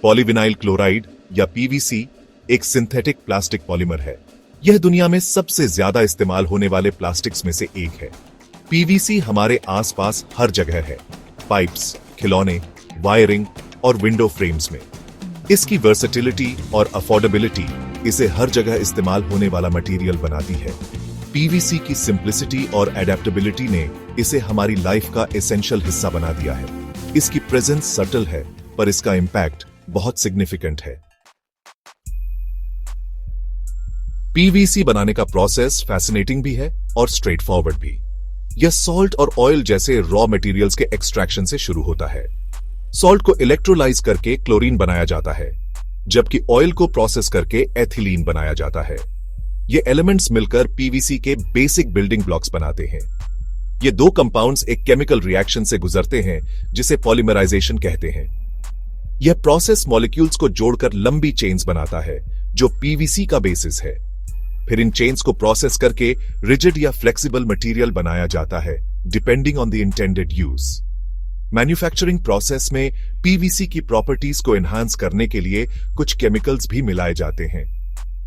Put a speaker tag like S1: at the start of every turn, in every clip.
S1: Polyvinyl chloride या PVC एक synthetic plastic polymer है। यह दुनिया में सबसे ज्यादा इस्तेमाल होने वाले प्लास्टिक्स में से एक है। पीवीसी हमारे आसपास हर जगह है, पाइप्स, खिलौने, वायरिंग और विंडो फ्रेम्स में। इसकी वर्सेटिलिटी और अफोर्डेबिलिटी इसे हर जगह इस्तेमाल होने वाला मटेरियल बनाती है। पीवीसी की सिंप्लिसिटी और एडेप्टेबिलिटी ने इसे हमारी लाइफ का एसेंशियल हिस्सा बना दिया है। इसकी प्रेजेंस सटल है, पर इसका इंपैक्ट बहुत सिग्निफिकेंट है। पीवीसी बनाने का प्रोसेस फैसिनेटिंग भी है और स्ट्रेट फॉरवर्ड भी। यह सॉल्ट और ऑयल जैसे रॉ मटेरियल्स के एक्सट्रैक्शन से शुरू होता है। सॉल्ट को इलेक्ट्रोलाइज करके क्लोरीन बनाया जाता है, जबकि ऑयल को प्रोसेस करके एथिलीन बनाया जाता है। ये एलिमेंट्स मिलकर पीवीसी के बेसिक बिल्डिंग ब्लॉक्स बनाते हैं। ये दो कंपाउंड्स एक केमिकल रिएक्शन से गुजरते हैं जिसे पॉलीमराइजेशन कहते हैं। यह प्रोसेस मॉलिक्यूल्स को जोड़कर लंबी चेन्स बनाता है, जो पीवीसी का बेसिस है। फिर इन चेन्स को प्रोसेस करके रिजिड या फ्लेक्सिबल मटेरियल बनाया जाता है, depending on the intended use. Manufacturing process में पीवीसी की प्रॉपर्टीज को एनहांस करने के लिए कुछ केमिकल्स भी मिलाए जाते हैं,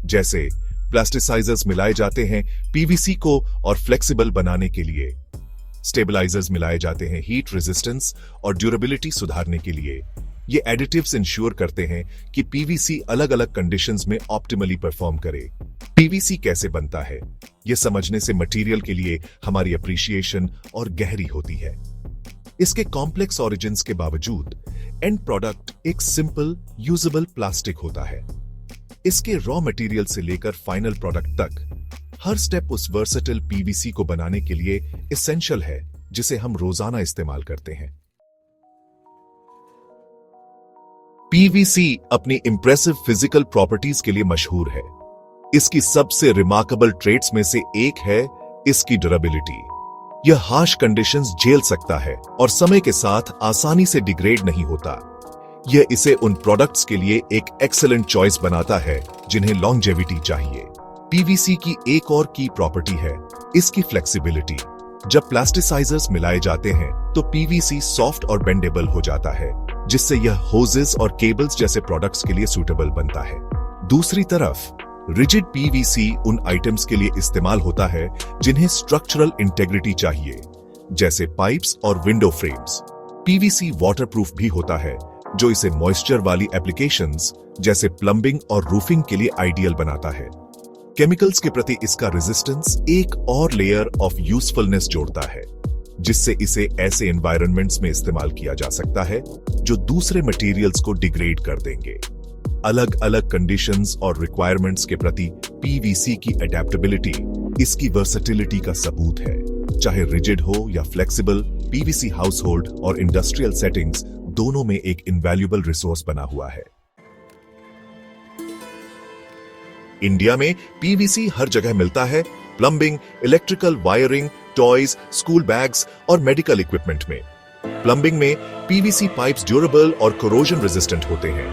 S1: जैसे प्लास्टिसाइजर्स मिलाए जाते हैं पीवीसी को और फ्लेक्सिबल बनाने के लिए। स्टेबलाइजर्स मिलाए जाते हैं हीट रेजिस्टेंस और ड्यूरेबिलिटी सुधारने के लिए। ये एडिटिव्स इंश्योर करते हैं कि पीवीसी अलग अलग कंडीशंस में ऑप्टिमली परफॉर्म करे। पीवीसी कैसे बनता है, यह समझने से मटेरियल के लिए हमारी अप्रिशिएशन और गहरी होती है। इसके कॉम्प्लेक्स ओरिजिन्स के बावजूद एंड प्रोडक्ट एक सिंपल यूजेबल प्लास्टिक होता है। इसके रॉ मटेरियल से लेकर फाइनल प्रोडक्ट तक हर स्टेप उस वर्सेटाइल पीवीसी को बनाने के लिए एसेंशियल है, जिसे हम रोजाना इस्तेमाल करते हैं। पीवीसी अपनी इंप्रेसिव फिजिकल प्रॉपर्टीज के लिए मशहूर है। इसकी सबसे रिमार्केबल ट्रेट्स में से एक है इसकी ड्यूरेबिलिटी। यह हार्श कंडीशंस झेल सकता है और समय के साथ आसानी से डिग्रेड नहीं होता। यह इसे उन प्रोडक्ट्स के लिए एक एक्सेलेंट चॉइस बनाता है जिन्हें लॉन्जेविटी चाहिए। पीवीसी की एक और की प्रॉपर्टी है इसकी फ्लेक्सिबिलिटी। जब प्लास्टिसाइजर्स मिलाए जाते हैं तो पीवीसी सॉफ्ट और बेंडेबल हो जाता है, जिससे यह होजेस और केबल्स जैसे प्रोडक्ट्स के लिए सूटेबल बनता है। दूसरी तरफ रिजिड पीवीसी उन आइटम्स के लिए इस्तेमाल होता है जिन्हें स्ट्रक्चरल इंटेग्रिटी चाहिए, जैसे पाइप्स और विंडो फ्रेम्स। पीवीसी वाटरप्रूफ भी होता है, जो इसे मॉइस्चर वाली एप्लीकेशंस जैसे प्लम्बिंग और रूफिंग के लिए आइडियल बनाता है। केमिकल्स के प्रति इसका रेजिस्टेंस एक और लेयर ऑफ यूजफुलनेस जोड़ता है, जिससे इसे ऐसे एनवायरनमेंट्स में इस्तेमाल किया जा सकता है जो दूसरे मटेरियल्स को डिग्रेड कर देंगे। अलग अलग कंडीशंस और रिक्वायरमेंट्स के प्रति पीवीसी की अडेप्टेबिलिटी इसकी वर्सेटिलिटी का सबूत है। चाहे रिजिड हो या फ्लेक्सिबल, पीवीसी हाउस होल्ड और इंडस्ट्रियल सेटिंग्स दोनों में एक इनवैल्यूएबल रिसोर्स बना हुआ है। इंडिया में पीवीसी हर जगह मिलता है, plumbing, electrical wiring, toys, school bags और मेडिकल इक्विपमेंट में। प्लम्बिंग में पीवीसी पाइप्स ड्यूरेबल और कोरोजन रेजिस्टेंट होते हैं।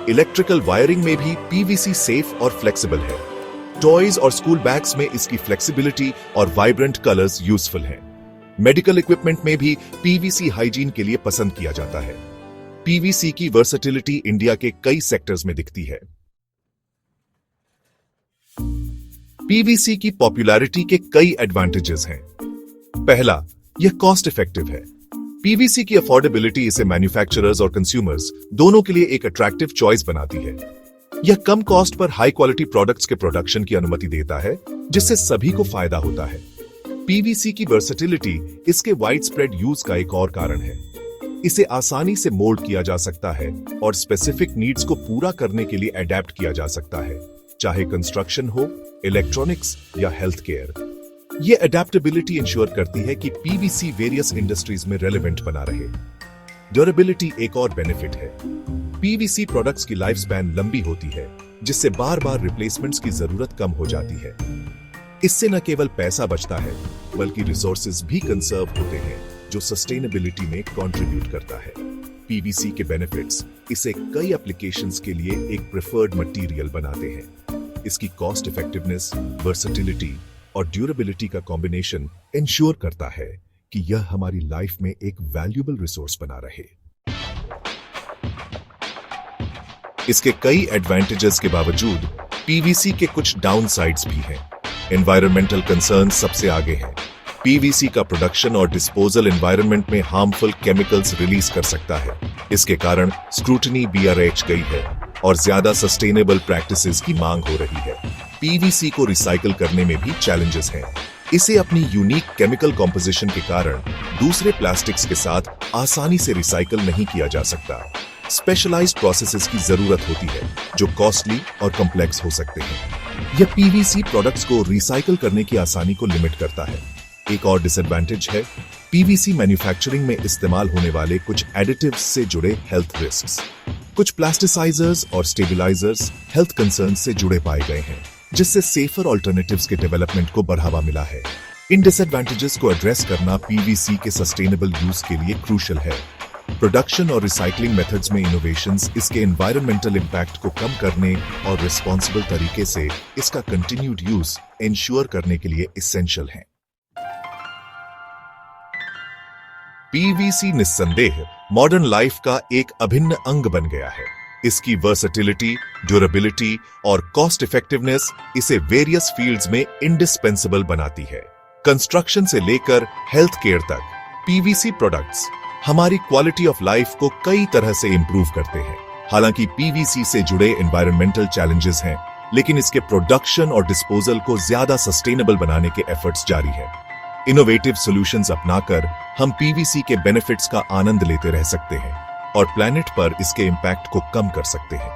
S1: इलेक्ट्रिकल वायरिंग में भी पीवीसी सेफ और फ्लेक्सिबल है। टॉयज और स्कूल बैग्स में इसकी फ्लेक्सिबिलिटी और वाइब्रेंट कलर्स यूजफुल हैं। मेडिकल इक्विपमेंट में भी पीवीसी हाइजीन के लिए पसंद किया जाता है। पीवीसी की वर्सेटिलिटी इंडिया के कई सेक्टर्स में दिखती है। पीवीसी की पॉपुलैरिटी के कई एडवांटेजेस हैं। पहला, यह कॉस्ट इफेक्टिव है। पीवीसी की अफोर्डेबिलिटी इसे मैन्युफैक्चरर्स और कंज्यूमर्स दोनों के लिए एक अट्रैक्टिव चॉइस बनाती है। यह कम कॉस्ट पर हाई क्वालिटी प्रोडक्ट्स के प्रोडक्शन की अनुमति देता है, जिससे सभी को फायदा होता है। पीवीसी की वर्सेटिलिटी इसके वाइड स्प्रेड यूज का एक और कारण है। इसे आसानी से मोल्ड किया जा सकता है और स्पेसिफिक नीड्स को पूरा करने के लिए अडेप्ट किया जा सकता है, चाहे कंस्ट्रक्शन हो, इलेक्ट्रॉनिक्स या हेल्थ केयर। यह अडेप्टेबिलिटी इंश्योर करती है कि पीवीसी वेरियस इंडस्ट्रीज में रेलेवेंट बना रहे। ड्यूरेबिलिटी एक और बेनिफिट है। पीवीसी प्रोडक्ट्स की लाइफ स्पैन लंबी होती है, जिससे बार बार रिप्लेसमेंट्स की जरूरत कम हो जाती है। इससे न केवल पैसा बचता है, बल्कि रिसोर्सेज भी कंजर्व होते हैं, जो सस्टेनेबिलिटी में कंट्रीब्यूट करता है। पीवीसी के बेनिफिट्स इसे कई एप्लीकेशंस के लिए एक प्रेफर्ड मटेरियल बनाते हैं। इसकी कॉस्ट इफेक्टिवनेस, वर्सेटिलिटी और ड्यूरेबिलिटी का कॉम्बिनेशन इंश्योर करता है कि यह हमारी लाइफ में एक वैल्यूएबल रिसोर्स बना रहे। इसके कई एडवांटेजेस के बावजूद पीवीसी के कुछ डाउनसाइड्स भी हैं। एनवायरमेंटल कंसर्न सबसे आगे हैं। पीवीसी का प्रोडक्शन और डिस्पोजल एनवायरनमेंट में हार्मफुल केमिकल्स रिलीज कर सकता है। इसके कारण स्क्रूटनी बढ़ गई है और ज्यादा सस्टेनेबल प्रैक्टिसेस की मांग हो रही है। पीवीसी को रिसाइकल करने में भी चैलेंजेस हैं। इसे अपनी यूनिक केमिकल कॉम्पोजिशन के कारण दूसरे प्लास्टिक्स के साथ आसानी से रिसाइकल नहीं किया जा सकता। स्पेशलाइज्ड प्रोसेसेस की जरूरत होती है जो कॉस्टली और कॉम्प्लेक्स हो सकते हैं। यह पीवीसी प्रोडक्ट्स को रिसाइकल करने की आसानी को लिमिट करता है। एक और डिसएडवांटेज है पीवीसी मैन्युफैक्चरिंग में इस्तेमाल होने वाले कुछ एडिटिव्स से जुड़े हेल्थ रिस्क्स। कुछ प्लास्टिसाइजर्स और स्टेबिलाइजर्स हेल्थ कंसर्न से जुड़े पाए गए हैं, जिससे सेफर ऑल्टरनेटिव्स के डेवलपमेंट को बढ़ावा मिला है। इन डिसएडवांटेजेस को एड्रेस करना पीवीसी के सस्टेनेबल यूज के लिए क्रूशियल है। प्रोडक्शन और रिसाइकलिंग मेथड्स में इनोवेशंस इसके एनवायरमेंटल इंपैक्ट को कम करने और रिस्पॉन्सिबल तरीके से इसका कंटिन्यूड यूज इंश्योर करने के लिए एसेंशियल हैं। पीवीसी निस्संदेह मॉडर्न लाइफ का एक अभिन्न अंग बन गया है। इसकी वर्सेटिलिटी, ड्यूरेबिलिटी और कॉस्ट इफेक्टिवनेस इसे वेरियस फील्ड्स में इंडिस्पेंसेबल बनाती है। कंस्ट्रक्शन से लेकर हेल्थ केयर तक पीवीसी प्रोडक्ट्स हमारी क्वालिटी ऑफ लाइफ को कई तरह से इंप्रूव करते हैं। हालांकि पीवीसी से जुड़े एनवायरमेंटल चैलेंजेस हैं, लेकिन इसके प्रोडक्शन और डिस्पोजल को ज्यादा सस्टेनेबल बनाने के एफर्ट्स जारी है। इनोवेटिव सॉल्यूशंस अपनाकर हम पीवीसी के बेनिफिट्स का आनंद लेते रह सकते हैं और प्लैनेट पर इसके इंपैक्ट को कम कर सकते हैं।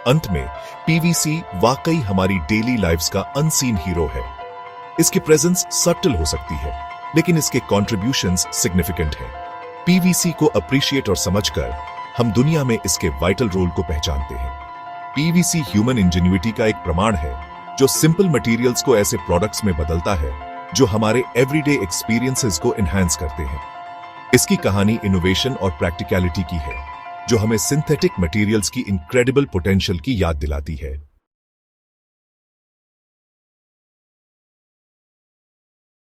S1: अंत में पीवीसी वाकई हमारी डेली लाइफ्स का अनसीन हीरो है। इसकी प्रेजेंस सटल हो सकती है, लेकिन इसके कॉन्ट्रीब्यूशंस सिग्निफिकेंट हैं। पीवीसी को अप्रिशिएट और समझकर हम दुनिया में इसके वाइटल रोल को पहचानते हैं। पीवीसी ह्यूमन इंजेन्युइटी का एक प्रमाण है जो सिंपल मटेरियल्स को ऐसे प्रोडक्ट्स में बदलता है जो हमारे एवरीडे एक्सपीरियंसेस को एनहांस करते हैं। इसकी कहानी इनोवेशन और प्रैक्टिकलिटी की है, जो हमें सिंथेटिक मटेरियल्स की इनक्रेडिबल पोटेंशियल की याद दिलाती है।